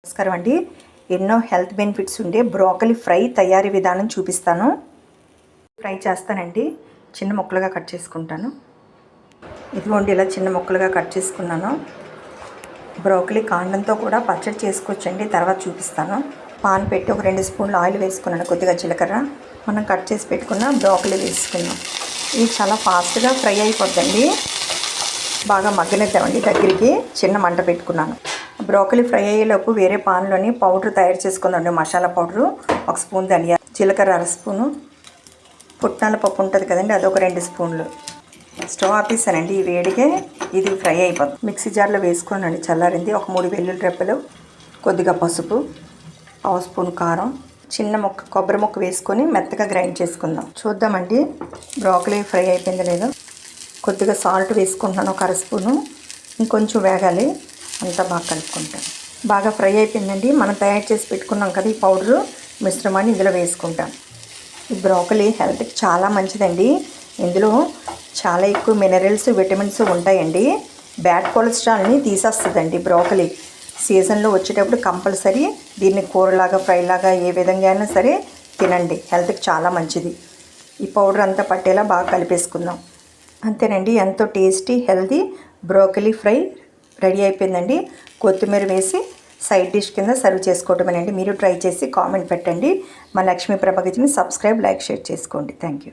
నమస్కారం అండి. ఎన్నో హెల్త్ బెనిఫిట్స్ ఉండే బ్రోకలీ ఫ్రై తయారీ విధానం చూపిస్తాను. ఫ్రై చేస్తానండి. చిన్న ముక్కలుగా కట్ చేసుకుంటాను. ఇదిగోండి ఇలా చిన్న ముక్కలుగా కట్ చేసుకున్నాను. బ్రోకలీ కాండంతో కూడా పచ్చడి చేసుకోవచ్చండి, తర్వాత చూపిస్తాను. పాన్ పెట్టి ఒక 2 స్పూన్లు ఆయిల్ వేసుకున్నాను, కొద్దిగా జీలకర్ర, మనం కట్ చేసి పెట్టుకున్న బ్రోకలీ వేసుకున్నాం. ఇది చాలా ఫాస్ట్గా ఫ్రై అయిపోద్దండి. బాగా మగ్గనిద్దామండి దగ్గరికి. చిన్న మంట పెట్టుకున్నాను. బ్రోకలీ ఫ్రై అయ్యేలోపు వేరే పాన్లోని పౌడర్ తయారు చేసుకుందండి. మసాలా పౌడరు 1 స్పూన్, ధనియా, జీలకర్ర 1/2 స్పూను, పుట్నాల పప్పు ఉంటుంది కదండి, అదొక 2 స్పూన్లు. స్టవ్ ఆపేసానండి. ఈ వేడికే ఇది ఫ్రై అయిపోతుంది. మిక్సీ జార్లో వేసుకోనండి, చల్లారింది. ఒక 3 వెల్లుల్లి రెప్పలు, కొద్దిగా పసుపు, 1/2 స్పూన్ కారం, చిన్న కొబ్బరి ముక్క వేసుకొని మెత్తగా గ్రైండ్ చేసుకుందాం. చూద్దామండి బ్రోకలీ ఫ్రై అయిపోయిందో లేదో. కొద్దిగా సాల్ట్ వేసుకుంటున్నాను, ఒక 1/2 స్పూను. ఇంకొంచెం వేగాలి. అంతా బాగా కలుపుకుంటాను. బాగా ఫ్రై అయిపోయిందండి. మనం తయారు చేసి పెట్టుకున్నాం కదా ఈ పౌడరు మిశ్రమాన్ని ఇందులో వేసుకుంటాం. ఈ బ్రోకలీ హెల్త్కి చాలా మంచిదండి. ఇందులో చాలా ఎక్కువ మినరల్స్, విటమిన్స్ ఉంటాయండి. బ్యాడ్ కొలెస్ట్రాల్ని తీసేస్తుందండి బ్రోకలీ. సీజన్లో వచ్చేటప్పుడు కంపల్సరీ దీన్ని కూరలాగా, ఫ్రైలాగా, ఏ విధంగా అయినా సరే తినండి. హెల్త్కి చాలా మంచిది. ఈ పౌడర్ అంతా పట్టేలా బాగా కలిపేసుకుందాం. అంతేనండి, ఎంతో tasty healthy broccoli fry ready అయిపోయిందండి. కొత్తిమీర వేసి సైడ్ డిష్ కింద సర్వ్ చేసుకోవటమేనండి. మీరు ట్రై చేసి కామెంట్ పెట్టండి. మా లక్ష్మీ ప్రభ కిచెన్ని సబ్స్క్రైబ్, లైక్, షేర్ చేసుకోండి. Thank you.